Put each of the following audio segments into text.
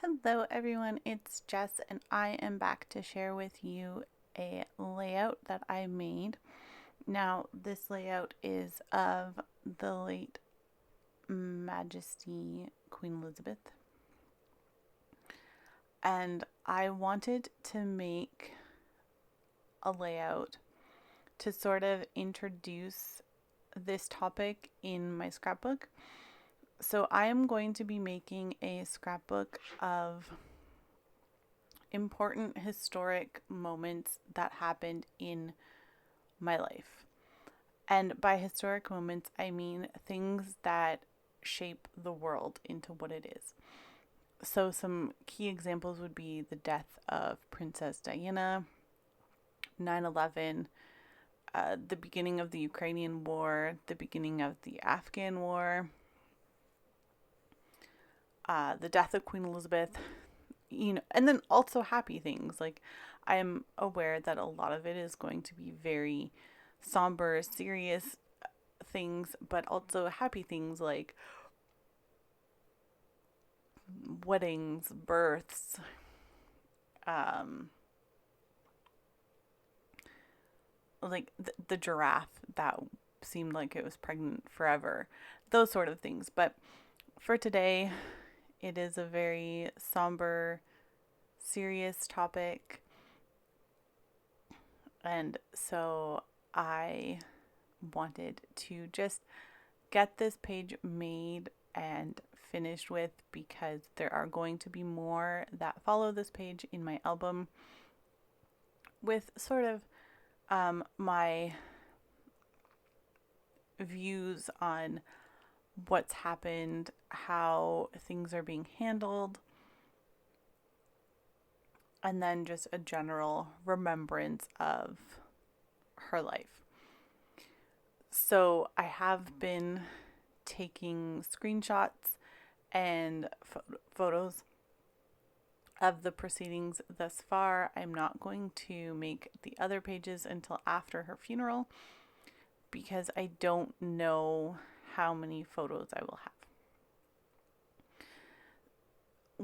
Hello everyone, it's Jess and I am back to share with you a layout that I made. Now this layout is of the late Majesty Queen Elizabeth, and I wanted to make a layout to sort of introduce this topic in my scrapbook. So I am going to be making a scrapbook of important historic moments that happened in my life. And by historic moments, I mean things that shape the world into what it is. So some key examples would be the death of Princess Diana, 9/11, the beginning of the Ukrainian War, the beginning of the Afghan War, the death of Queen Elizabeth, and then also happy things. Like, I am aware that a lot of it is going to be very somber, serious things, but also happy things like weddings, births, like the giraffe that seemed like it was pregnant forever, those sort of things. But for today, it is a very somber, serious topic. And so I wanted to just get this page made and finished with, because there are going to be more that follow this page in my album with sort of my views on what's happened, how things are being handled, and then just a general remembrance of her life. So I have been taking screenshots and photos of the proceedings thus far. I'm not going to make the other pages until after her funeral, because I don't know how many photos I will have.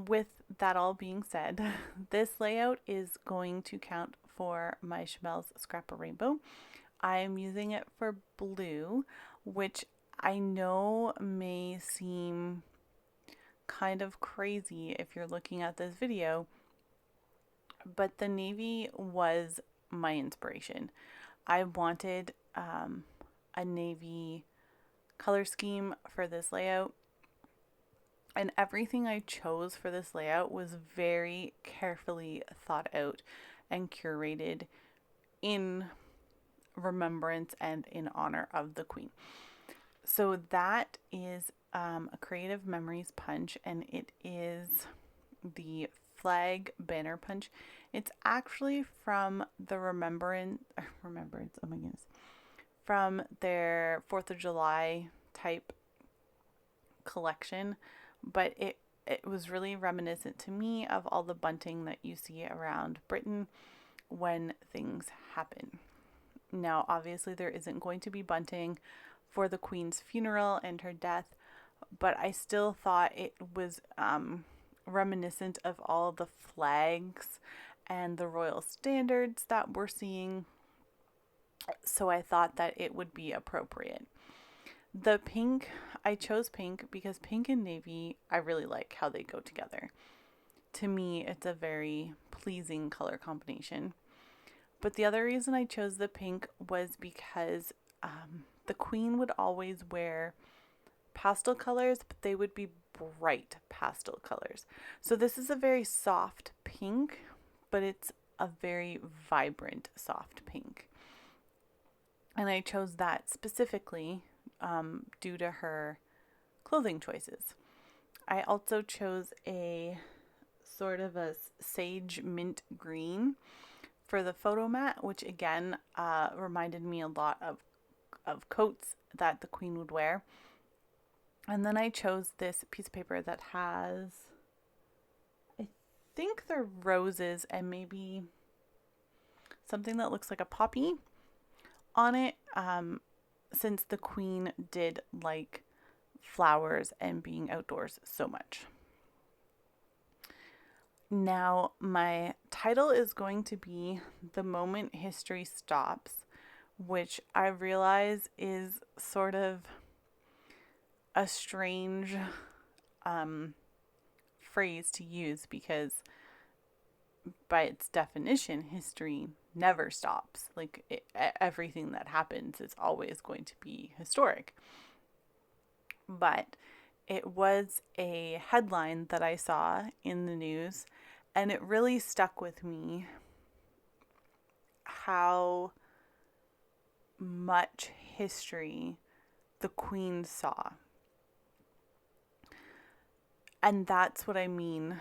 With that all being said, this layout is going to count for my Shimelle's Scrap a Rainbow. I'm using it for blue, which I know may seem kind of crazy if you're looking at this video, but the navy was my inspiration. I wanted a navy color scheme for this layout, and everything I chose for this layout was very carefully thought out and curated in remembrance and in honor of the Queen. So that is a Creative Memories punch, and it is the flag banner punch. It's actually from the remembrance, oh my goodness, from their 4th of July type collection, but it was really reminiscent to me of all the bunting that you see around Britain when things happen. Now, obviously, there isn't going to be bunting for the Queen's funeral and her death, but I still thought it was reminiscent of all the flags and the royal standards that we're seeing, so I thought that it would be appropriate. The pink, I chose pink because pink and navy, I really like how they go together. To me, it's a very pleasing color combination. But the other reason I chose the pink was because the Queen would always wear pastel colors, but they would be bright pastel colors. So this is a very soft pink, but it's a very vibrant soft pink. And I chose that specifically due to her clothing choices. I also chose a sort of a sage mint green for the photo mat, which again reminded me a lot of coats that the Queen would wear. And then I chose this piece of paper that has, I think they're roses and maybe something that looks like a poppy on it, since the Queen did like flowers and being outdoors so much. Now, my title is going to be The Moment History Stops, which I realize is sort of a strange phrase to use because by its definition, history never stops. Like everything that happens is always going to be historic. But it was a headline that I saw in the news, and it really stuck with me how much history the Queen saw. And that's what I mean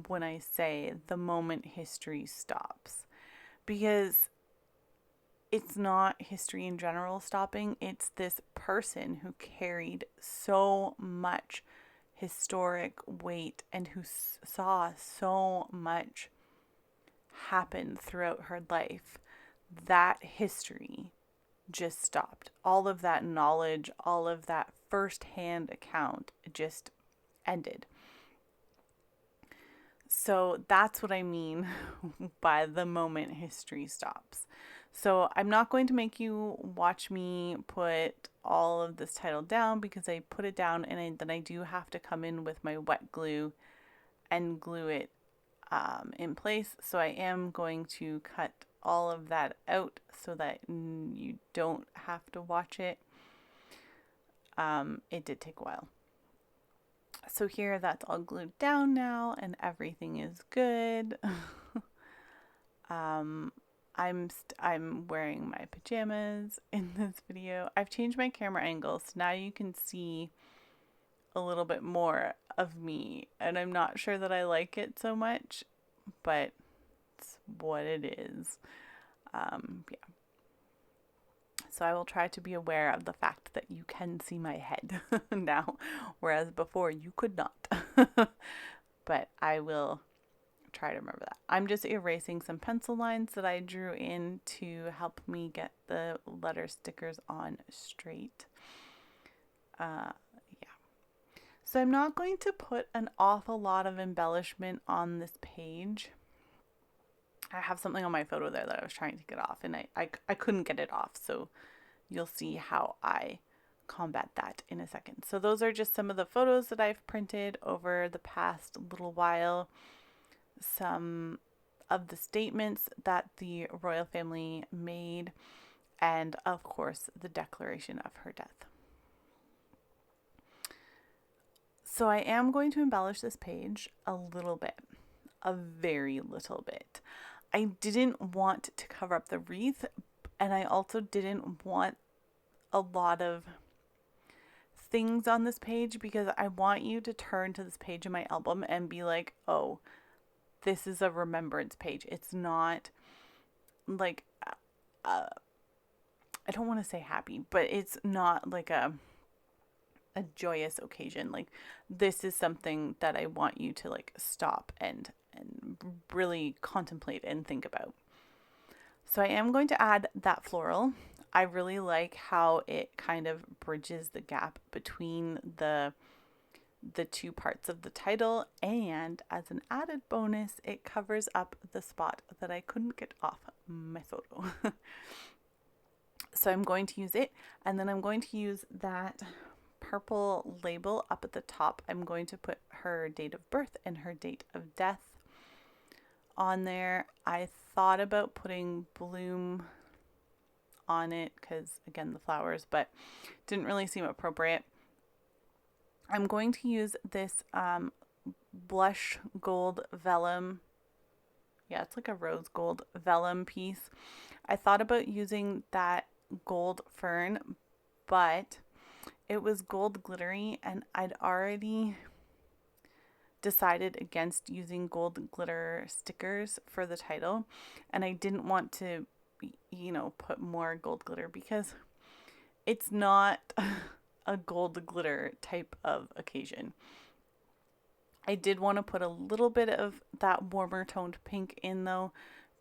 when I say the moment history stops. Because it's not history in general stopping, it's this person who carried so much historic weight and who saw so much happen throughout her life. That history just stopped. All of that knowledge, all of that first-hand account just ended. So that's what I mean by the moment history stops. So I'm not going to make you watch me put all of this title down because I put it down and then I do have to come in with my wet glue and glue it in place. So I am going to cut all of that out so that you don't have to watch it. It did take a while. So here that's all glued down now and everything is good. I'm wearing my pajamas in this video. I've changed my camera angle so now you can see a little bit more of me, and I'm not sure that I like it so much, but it's what it is. Yeah. So I will try to be aware of the fact that you can see my head now, whereas before you could not. But I will try to remember that. I'm just erasing some pencil lines that I drew in to help me get the letter stickers on straight. Yeah. So I'm not going to put an awful lot of embellishment on this page. I have something on my photo there that I was trying to get off, and I couldn't get it off, so you'll see how I combat that in a second. So those are just some of the photos that I've printed over the past little while. Some of the statements that the royal family made, and of course the declaration of her death. So I am going to embellish this page a little bit, a very little bit. I didn't want to cover up the wreath, and I also didn't want a lot of things on this page because I want you to turn to this page in my album and be like, oh, this is a remembrance page. It's not like, I don't want to say happy, but it's not like a joyous occasion. Like, this is something that I want you to like stop and really contemplate and think about. So I am going to add that floral. I really like how it kind of bridges the gap between the two parts of the title, and as an added bonus, it covers up the spot that I couldn't get off my photo. So I'm going to use it, and then I'm going to use that purple label up at the top. I'm going to put her date of birth and her date of death on there. I thought about putting bloom on it because, again, the flowers, but didn't really seem appropriate. I'm going to use this blush gold vellum. Yeah, it's like a rose gold vellum piece. I thought about using that gold fern, but it was gold glittery, and I'd already decided against using gold glitter stickers for the title, and I didn't want to, put more gold glitter because it's not a gold glitter type of occasion. I did want to put a little bit of that warmer toned pink in though,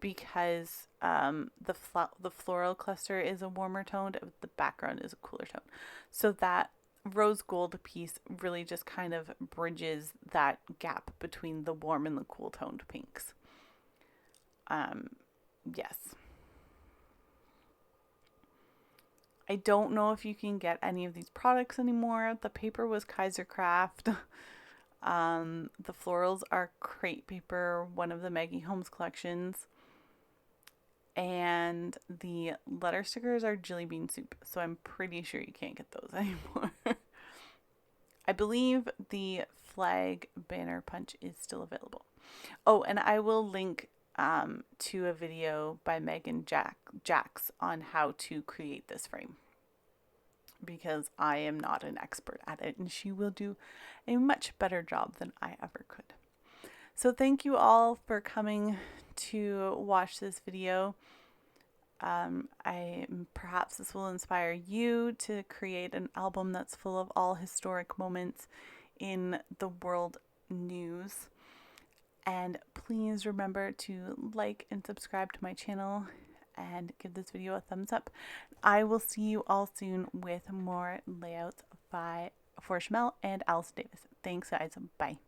because the floral cluster is a warmer toned, the background is a cooler tone. So that rose gold piece really just kind of bridges that gap between the warm and the cool toned pinks. Yes. I don't know if you can get any of these products anymore. The paper was Kaiser Craft. The florals are crepe paper, one of the Maggie Holmes collections. And the letter stickers are Jelly Bean Soup. So I'm pretty sure you can't get those anymore. I believe the flag banner punch is still available. Oh, and I will link to a video by Meggan Jacks on how to create this frame, because I am not an expert at it and she will do a much better job than I ever could. So thank you all for coming to watch this video. Perhaps this will inspire you to create an album that's full of all historic moments in the world news. And please remember to like and subscribe to my channel and give this video a thumbs up. I will see you all soon with more layouts for Shimelle and Alice Davis. Thanks guys. Bye.